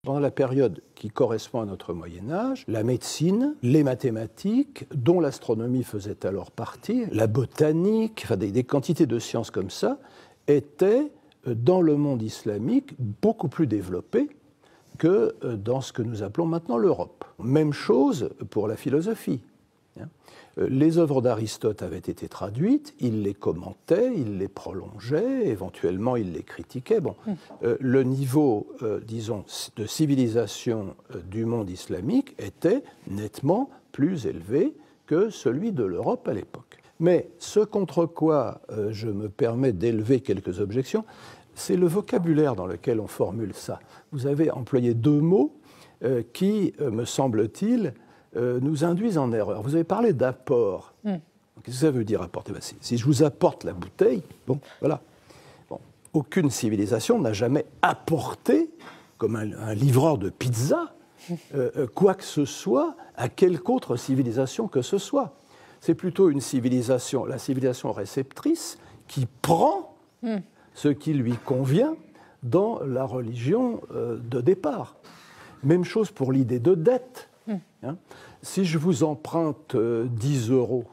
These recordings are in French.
Pendant la période qui correspond à notre Moyen-Âge, la médecine, les mathématiques, dont l'astronomie faisait alors partie, la botanique, enfin des quantités de sciences comme ça, étaient dans le monde islamique beaucoup plus développées que dans ce que nous appelons maintenant l'Europe. Même chose pour la philosophie. Les œuvres d'Aristote avaient été traduites, il les commentait, il les prolongeait, éventuellement il les critiquait. Bon, le niveau, disons, de civilisation du monde islamique était nettement plus élevé que celui de l'Europe à l'époque. Mais ce contre quoi je me permets d'élever quelques objections, c'est le vocabulaire dans lequel on formule ça. Vous avez employé deux mots qui, me semble-t-il, nous induisent en erreur. Vous avez parlé d'apport. Qu'est-ce que ça veut dire apporter? Si je vous apporte la bouteille, bon, voilà. Bon, aucune civilisation n'a jamais apporté, comme un livreur de pizza, quoi que ce soit à quelque autre civilisation que ce soit. C'est plutôt une civilisation, la civilisation réceptrice, qui prend ce qui lui convient dans la religion de départ. Même chose pour l'idée de dette. Si je vous emprunte 10 €,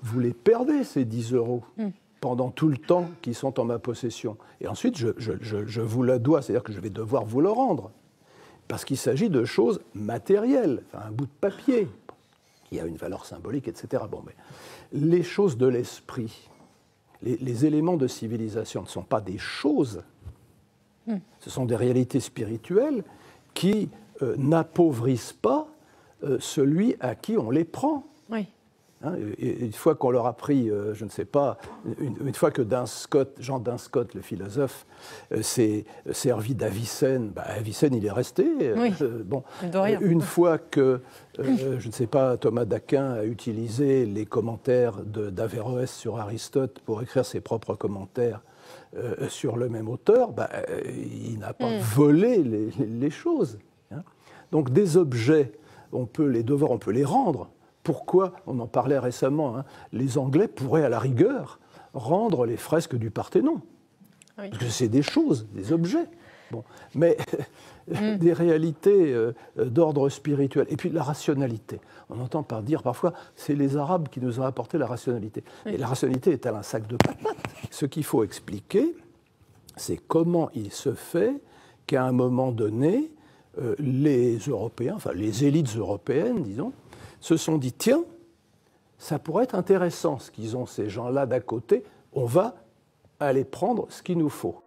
vous les perdez, ces 10 € pendant tout le temps qui sont en ma possession. Et ensuite, je vous le dois, c'est-à-dire que je vais devoir vous le rendre. Parce qu'il s'agit de choses matérielles, enfin, un bout de papier, qui a une valeur symbolique, etc. Bon, mais les choses de l'esprit, les éléments de civilisation ne sont pas des choses, ce sont des réalités spirituelles qui n'appauvrissent pas celui à qui on les prend. Oui. Une fois qu'on leur a pris, je ne sais pas, une fois que Jean Dunscott, le philosophe, s'est servi d'Avicenne, Avicenne, il est resté. Oui. Bon. Une fois que, je ne sais pas, Thomas d'Aquin a utilisé les commentaires d'Averroès sur Aristote pour écrire ses propres commentaires sur le même auteur, il n'a pas volé les choses. Donc des objets, on peut les devoir, on peut les rendre. Pourquoi? On en parlait récemment. Les Anglais pourraient, à la rigueur, rendre les fresques du Parthénon. Oui. Parce que c'est des choses, des objets. Bon. Mais des réalités d'ordre spirituel. Et puis la rationalité. On entend dire parfois, c'est les Arabes qui nous ont apporté la rationalité. Oui. Et la rationalité est-elle un sac de patates? Ce qu'il faut expliquer, c'est comment il se fait qu'à un moment donné, les Européens, enfin les élites européennes, disons, se sont dit, tiens, ça pourrait être intéressant ce qu'ils ont ces gens-là d'à côté, on va aller prendre ce qu'il nous faut.